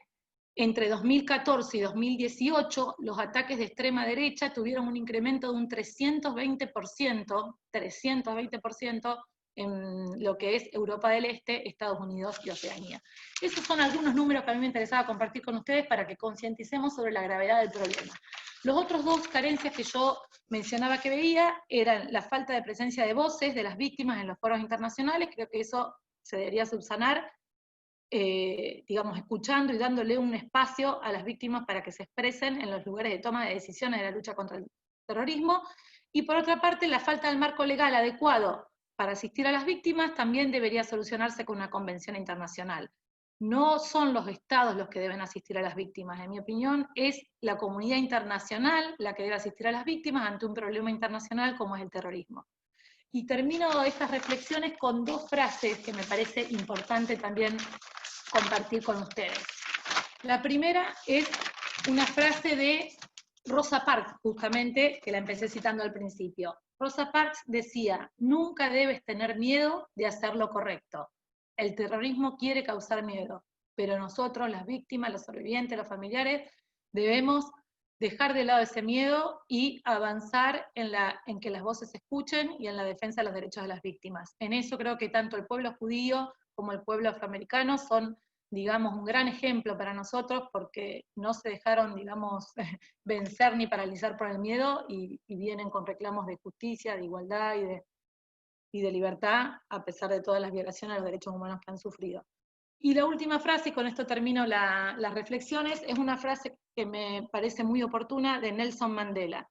entre 2014 y 2018, los ataques de extrema derecha tuvieron un incremento de un 320% en lo que es Europa del Este, Estados Unidos y Oceanía. Esos son algunos números que a mí me interesaba compartir con ustedes para que concienticemos sobre la gravedad del problema. Los otros 2 carencias que yo mencionaba que veía eran la falta de presencia de voces de las víctimas en los foros internacionales. Creo que eso se debería subsanar, escuchando y dándole un espacio a las víctimas para que se expresen en los lugares de toma de decisiones de la lucha contra el terrorismo. Y por otra parte, la falta del marco legal adecuado para asistir a las víctimas también debería solucionarse con una convención internacional. No son los estados los que deben asistir a las víctimas, en mi opinión, es la comunidad internacional la que debe asistir a las víctimas ante un problema internacional como es el terrorismo. Y termino estas reflexiones con 2 frases que me parece importante también compartir con ustedes. La primera es una frase de Rosa Parks, justamente, que la empecé citando al principio. Rosa Parks decía, nunca debes tener miedo de hacer lo correcto. El terrorismo quiere causar miedo, pero nosotros, las víctimas, los sobrevivientes, los familiares, debemos dejar de lado ese miedo y avanzar en que las voces se escuchen y en la defensa de los derechos de las víctimas. En eso creo que tanto el pueblo judío como el pueblo afroamericano son, digamos, un gran ejemplo para nosotros, porque no se dejaron, digamos, vencer ni paralizar por el miedo y vienen con reclamos de justicia, de igualdad y de libertad, a pesar de todas las violaciones a los derechos humanos que han sufrido. Y la última frase, y con esto termino las reflexiones, es una frase que me parece muy oportuna de Nelson Mandela.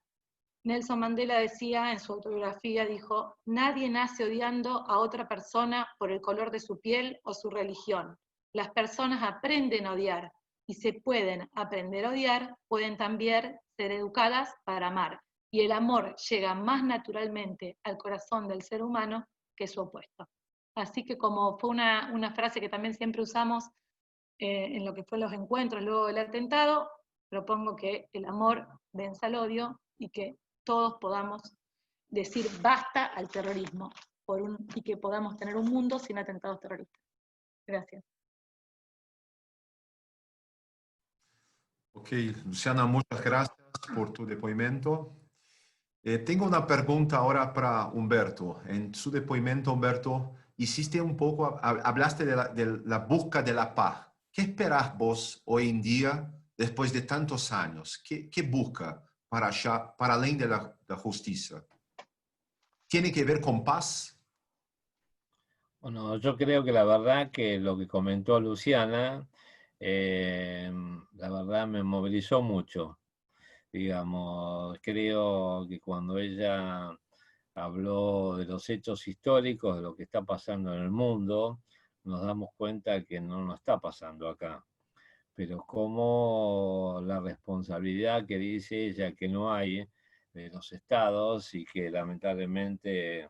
Nelson Mandela decía en su autobiografía, dijo: nadie nace odiando a otra persona por el color de su piel o su religión. Las personas aprenden a odiar, y se pueden aprender a odiar, pueden también ser educadas para amar. Y el amor llega más naturalmente al corazón del ser humano que su opuesto. Así que, como fue una frase que también siempre usamos en lo que fue los encuentros luego del atentado, propongo que el amor venza al odio y que todos podamos decir basta al terrorismo y que podamos tener un mundo sin atentados terroristas. Gracias. Ok, Luciana, muchas gracias por tu depoimento. Tengo una pregunta ahora para Humberto. En su depoimento, Humberto, hiciste un poco, hablaste de la búsqueda de la paz. ¿Qué esperas vos hoy en día, después de tantos años? ¿Qué busca para além de la justicia? ¿Tiene que ver con paz? Bueno, yo creo que la verdad que lo que comentó Luciana, la verdad me movilizó mucho. Digamos, creo que cuando ella habló de los hechos históricos, de lo que está pasando en el mundo, nos damos cuenta que no nos está pasando acá. Pero como la responsabilidad que dice ella que no hay de los estados y que lamentablemente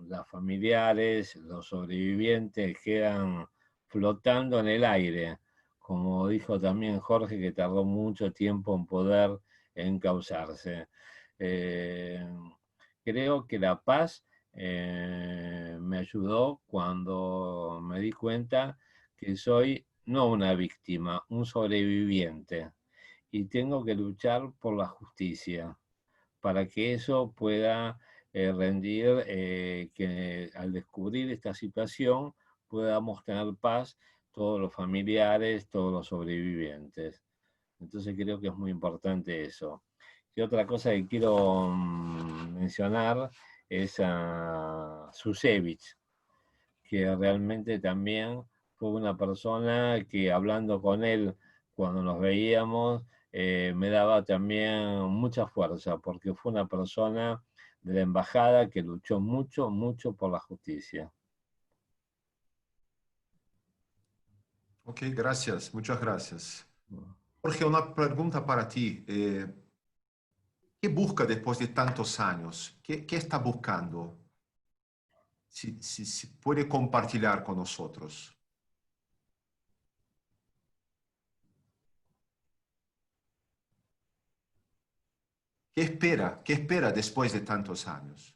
las familiares, los sobrevivientes quedan flotando en el aire, como dijo también Jorge, que tardó mucho tiempo en poder encauzarse. Creo que la paz me ayudó cuando me di cuenta que soy no una víctima, un sobreviviente, y tengo que luchar por la justicia para que eso pueda rendir, que al descubrir esta situación podamos tener paz todos los familiares, todos los sobrevivientes. Entonces creo que es muy importante eso. Y otra cosa que quiero mencionar es a Susevich, que realmente también fue una persona que, hablando con él cuando nos veíamos, me daba también mucha fuerza, porque fue una persona de la embajada que luchó mucho, mucho por la justicia. Ok, gracias, muchas gracias. Jorge, una pregunta para ti. ¿Qué busca después de tantos años? ¿Qué está buscando? Si puede compartir con nosotros. ¿Qué espera? ¿Qué espera después de tantos años?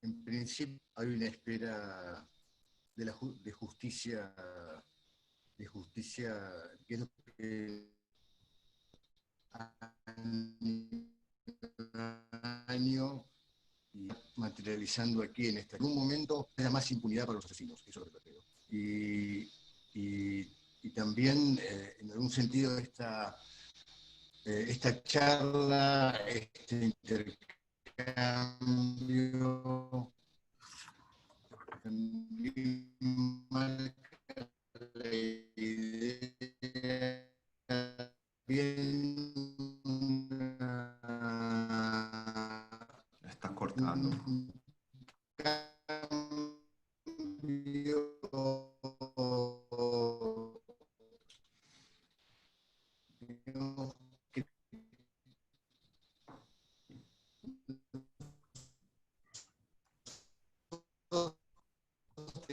En principio hay una espera de justicia, que es lo que año y materializando aquí en en un momento haya más impunidad para los asesinos, eso es lo que creo. Y también, en algún sentido, esta charla, este intercambio, también marca la idea bien Está cortando.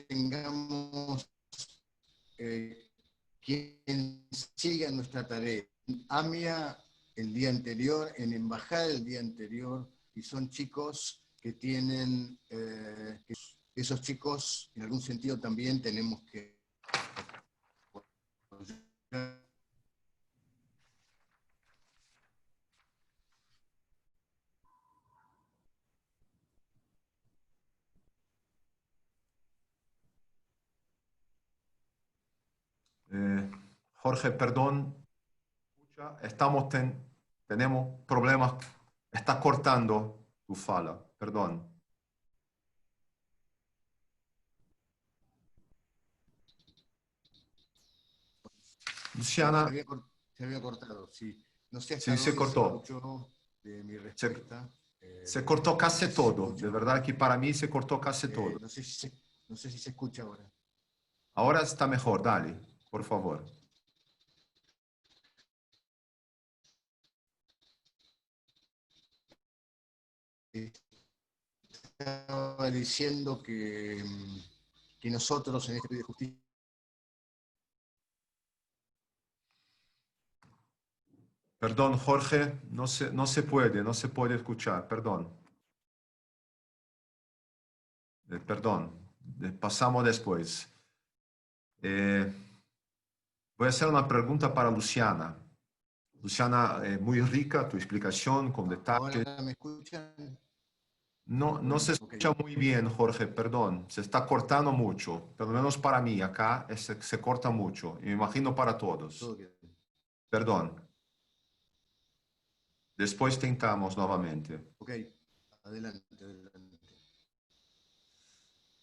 Tengamos siga nuestra tarea. En AMIA el día anterior, en Embajada el día anterior, y son chicos que tienen, esos chicos en algún sentido también tenemos que apoyar. Jorge, perdón, tenemos problemas, está cortando tu fala, perdón. Luciana. Se había cortado, sí. No sé hasta Sí, dónde se cortó. escuchó de mi respuesta. Se cortó casi no sé todo, si de verdad que para mí se cortó casi todo. no sé si se escucha ahora. Ahora está mejor, dale, por favor. Estaba diciendo que nosotros en este pedido de justicia Perdón, Jorge, no se puede escuchar, perdón. Perdón, pasamos después. Voy a hacer una pregunta para Luciana. Luciana, muy rica tu explicación, con detalles. ¿Ahora me escuchan? No se escucha muy bien, Jorge, perdón. Se está cortando mucho, por lo menos para mí. Acá se corta mucho. Y me imagino para todos. Todo bien. Perdón. Después tentamos nuevamente. Ok, adelante.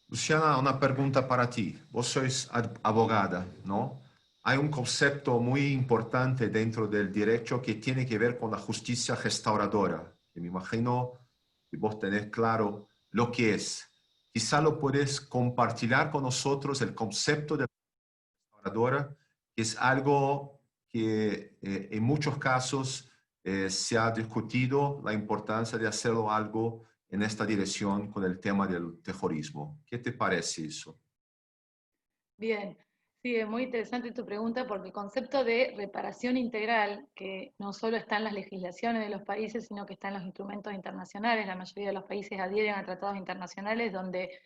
Luciana, una pregunta para ti. Vos sois abogada, ¿no? Hay un concepto muy importante dentro del derecho que tiene que ver con la justicia restauradora, que me imagino que vos tenés claro lo que es. Quizá lo puedes compartir con nosotros el concepto de restauradora, que es algo que en muchos casos se ha discutido la importancia de hacerlo algo en esta dirección con el tema del terrorismo. ¿Qué te parece eso? Bien, sí, es muy interesante tu pregunta porque el concepto de reparación integral, que no solo está en las legislaciones de los países, sino que está en los instrumentos internacionales, la mayoría de los países adhieren a tratados internacionales donde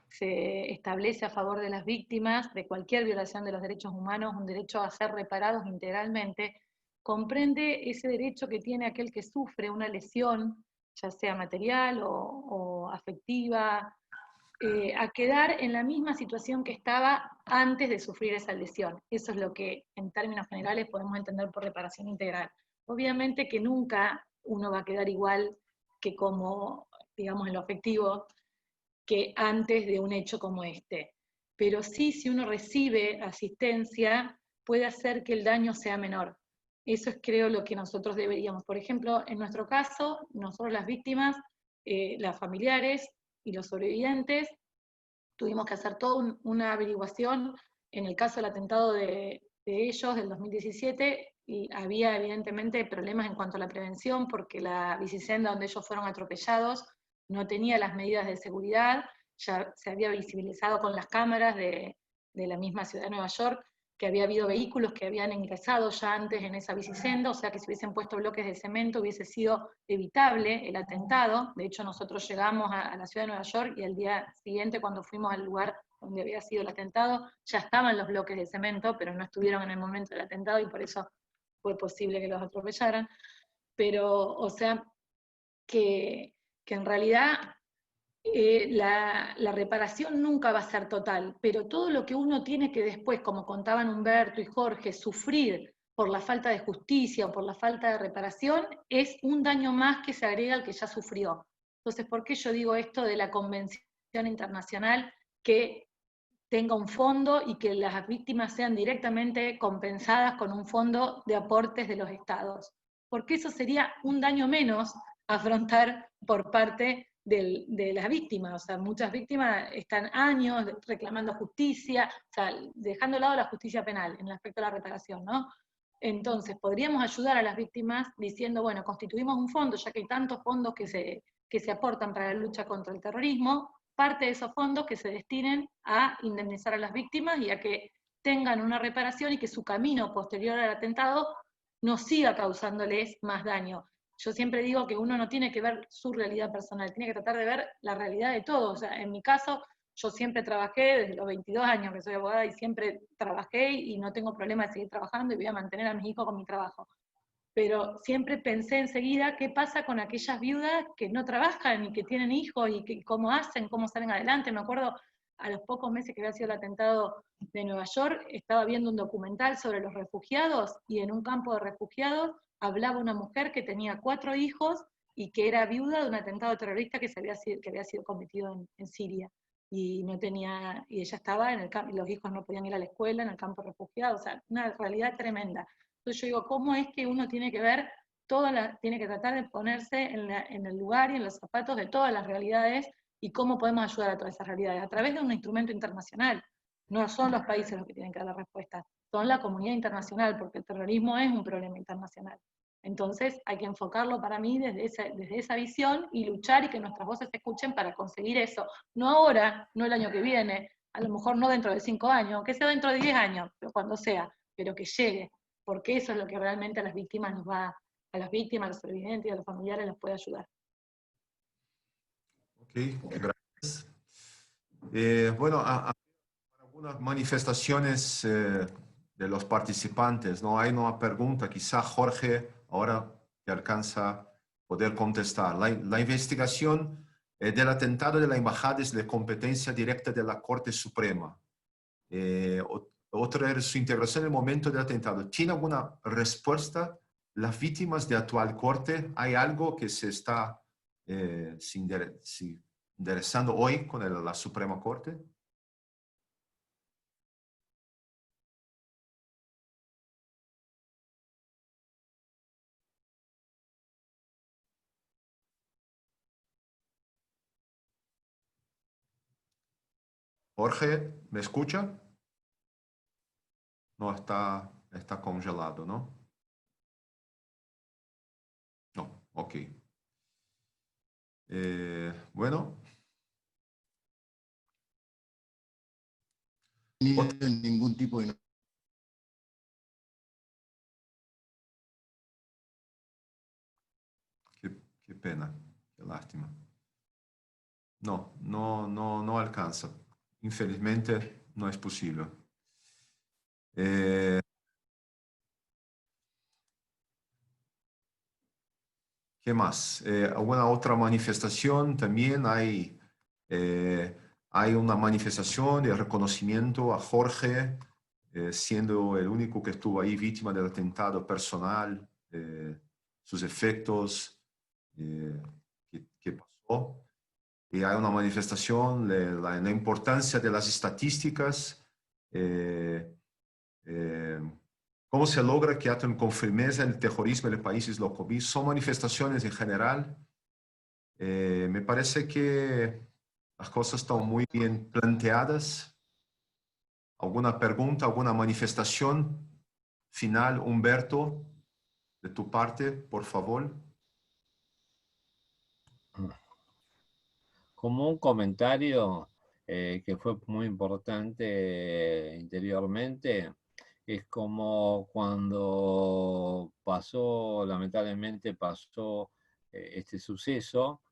se establece a favor de las víctimas de cualquier violación de los derechos humanos un derecho a ser reparados integralmente, comprende ese derecho que tiene aquel que sufre una lesión, ya sea material o afectiva, a quedar en la misma situación que estaba antes de sufrir esa lesión. Eso es lo que en términos generales podemos entender por reparación integral. Obviamente que nunca uno va a quedar igual que como, digamos, en lo afectivo, que antes de un hecho como este. Pero sí, si uno recibe asistencia, puede hacer que el daño sea menor. Eso es, creo, lo que nosotros deberíamos. Por ejemplo, en nuestro caso, nosotros las víctimas, las familiares y los sobrevivientes, tuvimos que hacer toda una averiguación en el caso del atentado de ellos del 2017, y había evidentemente problemas en cuanto a la prevención, porque la bicisenda donde ellos fueron atropellados no tenía las medidas de seguridad, ya se había visibilizado con las cámaras de la misma ciudad de Nueva York, que había habido vehículos que habían ingresado ya antes en esa bicisenda, o sea que si hubiesen puesto bloques de cemento hubiese sido evitable el atentado. De hecho, nosotros llegamos a la ciudad de Nueva York y al día siguiente, cuando fuimos al lugar donde había sido el atentado, ya estaban los bloques de cemento, pero no estuvieron en el momento del atentado y por eso fue posible que los atropellaran. Pero, o sea, que en realidad la reparación nunca va a ser total, pero todo lo que uno tiene que después, como contaban Humberto y Jorge, sufrir por la falta de justicia o por la falta de reparación, es un daño más que se agrega al que ya sufrió. Entonces, ¿por qué yo digo esto de la Convención Internacional que tenga un fondo y que las víctimas sean directamente compensadas con un fondo de aportes de los estados? Porque eso sería un daño menos a afrontar por parte de las víctimas. O sea, muchas víctimas están años reclamando justicia, o sea, dejando de lado la justicia penal en el aspecto de la reparación, ¿no? Entonces, podríamos ayudar a las víctimas diciendo, bueno, constituimos un fondo, ya que hay tantos fondos que se aportan para la lucha contra el terrorismo, parte de esos fondos que se destinen a indemnizar a las víctimas y a que tengan una reparación y que su camino posterior al atentado no siga causándoles más daño. Yo siempre digo que uno no tiene que ver su realidad personal, tiene que tratar de ver la realidad de todos. O sea, en mi caso, yo siempre trabajé, desde los 22 años que soy abogada, y siempre trabajé y no tengo problema de seguir trabajando y voy a mantener a mis hijos con mi trabajo. Pero siempre pensé enseguida qué pasa con aquellas viudas que no trabajan y que tienen hijos y cómo hacen, cómo salen adelante. Me acuerdo a los pocos meses que había sido el atentado de Nueva York, estaba viendo un documental sobre los refugiados y en un campo de refugiados hablaba una mujer que tenía 4 hijos y que era viuda de un atentado terrorista que había sido cometido en Siria. Y no tenía, y ella estaba en el campo, y los hijos no podían ir a la escuela en el campo de refugiados, o sea, una realidad tremenda. Entonces yo digo, ¿cómo es que uno tiene que ver, tiene que tratar de ponerse en el lugar y en los zapatos de todas las realidades y cómo podemos ayudar a todas esas realidades? A través de un instrumento internacional. No son los países los que tienen que dar la respuesta, son la comunidad internacional, porque el terrorismo es un problema internacional. Entonces hay que enfocarlo para mí desde esa visión y luchar y que nuestras voces se escuchen para conseguir eso. No ahora, no el año que viene, a lo mejor no dentro de 5 años, que sea dentro de 10 años, pero cuando sea, pero que llegue, porque eso es lo que realmente a las víctimas a las víctimas, a los sobrevivientes y a los familiares les puede ayudar. Ok, gracias. Bueno, algunas manifestaciones de los participantes, ¿no? Hay una pregunta, quizá Jorge ahora te alcanza a poder contestar. La investigación del atentado de la embajada es de competencia directa de la Corte Suprema. Otra es su integración en el momento del atentado. ¿Tiene alguna respuesta las víctimas de actual Corte? ¿Hay algo que se está enderezando hoy con la Suprema Corte? Jorge, ¿me escucha? No, está congelado, ¿no? No, ok. Bueno. Ningún tipo de... Qué pena, qué lástima. No alcanza. Infelizmente no es posible. ¿Qué más? ¿Alguna otra manifestación? También hay una manifestación de reconocimiento a Jorge, siendo el único que estuvo ahí víctima del atentado personal, sus efectos, que pasó. Y hay una manifestación de la importancia de las estadísticas, cómo se logra que actúen con firmeza el terrorismo en países locales. Son manifestaciones en general. Me parece que las cosas están muy bien planteadas. ¿Alguna pregunta, alguna manifestación final, Humberto, de tu parte, por favor? Como un comentario que fue muy importante interiormente, es como cuando lamentablemente pasó este suceso,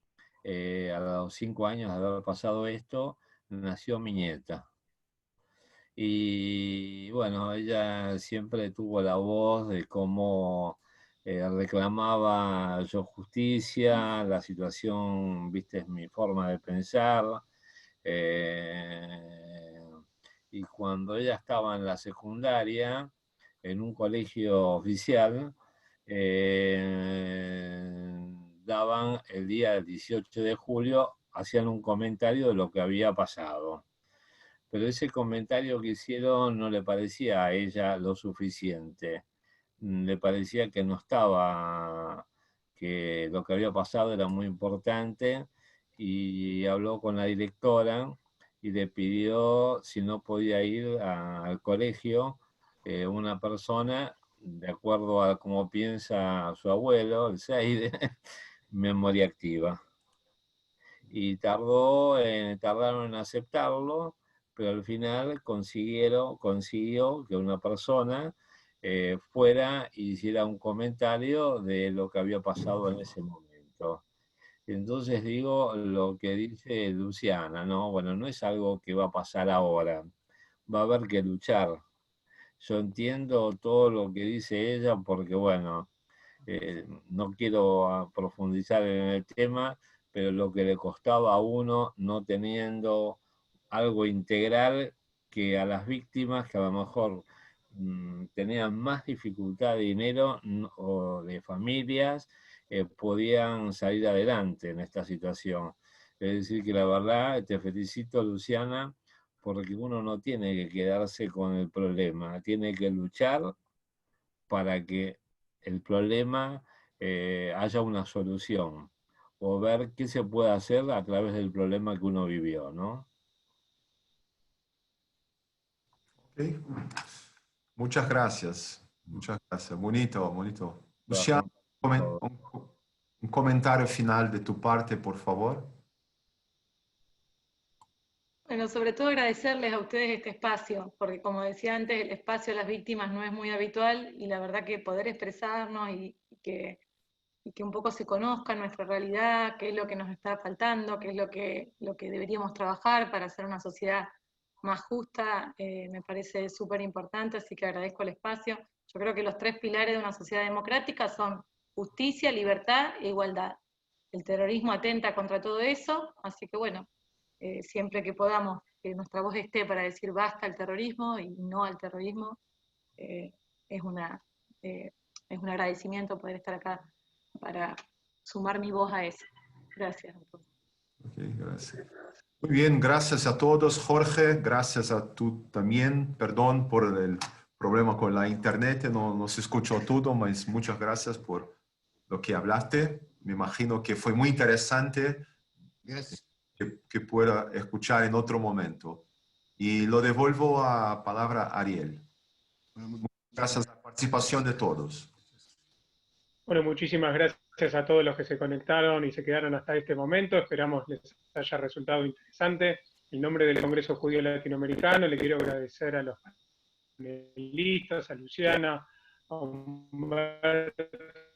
a los 5 años de haber pasado esto, nació mi nieta. Y bueno, ella siempre tuvo la voz de cómo reclamaba yo justicia, la situación, viste, es mi forma de pensar. Y cuando ella estaba en la secundaria, en un colegio oficial, daban el día del 18 de julio, hacían un comentario de lo que había pasado. Pero ese comentario que hicieron no le parecía a ella lo suficiente. Le parecía que no estaba, que lo que había pasado era muy importante, y habló con la directora y le pidió si no podía ir al colegio una persona, de acuerdo a cómo piensa su abuelo, el Seide, memoria activa. Y tardaron en aceptarlo, pero al final consiguió que una persona fuera y hiciera un comentario de lo que había pasado en ese momento. Entonces digo lo que dice Luciana, ¿no? Bueno, no es algo que va a pasar ahora, va a haber que luchar. Yo entiendo todo lo que dice ella porque, bueno, no quiero profundizar en el tema, pero lo que le costaba a uno no teniendo algo integral que a las víctimas que a lo mejor tenían más dificultad de dinero o de familias, podían salir adelante en esta situación. Es decir, que la verdad, te felicito, Luciana, porque uno no tiene que quedarse con el problema, tiene que luchar para que el problema haya una solución, o ver qué se puede hacer a través del problema que uno vivió, ¿no? Okay. Muchas gracias. Muchas gracias. Bonito, bonito. Luciano, un comentario final de tu parte, por favor. Bueno, sobre todo agradecerles a ustedes este espacio, porque como decía antes, el espacio de las víctimas no es muy habitual y la verdad que poder expresarnos y que un poco se conozca nuestra realidad, qué es lo que nos está faltando, qué es lo que deberíamos trabajar para hacer una sociedad más justa, me parece súper importante, así que agradezco el espacio. Yo creo que los 3 pilares de una sociedad democrática son justicia, libertad e igualdad. El terrorismo atenta contra todo eso, así que bueno, siempre que podamos, que nuestra voz esté para decir basta al terrorismo y no al terrorismo, es un agradecimiento poder estar acá para sumar mi voz a eso. Gracias. Okay, gracias. Muy bien, gracias a todos. Jorge, gracias a tú también. Perdón por el problema con la internet, no se escuchó todo, pero muchas gracias por lo que hablaste. Me imagino que fue muy interesante. Gracias. Que pueda escuchar en otro momento. Y lo devuelvo a palabra a Ariel. Gracias a la participación de todos. Bueno, muchísimas gracias a todos los que se conectaron y se quedaron hasta este momento. Esperamos les haya resultado interesante. En nombre del Congreso Judío Latinoamericano le quiero agradecer a los panelistas, a Luciana, a Humberto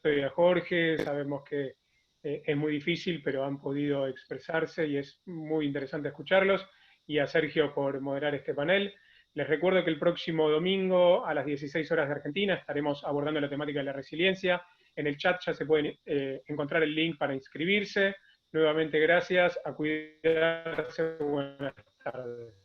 y a Jorge. Sabemos que es muy difícil, pero han podido expresarse y es muy interesante escucharlos. Y a Sergio por moderar este panel. Les recuerdo que el próximo domingo a las 16 horas de Argentina estaremos abordando la temática de la resiliencia. En el chat ya se pueden encontrar el link para inscribirse. Nuevamente gracias, a cuidarse, buenas tardes.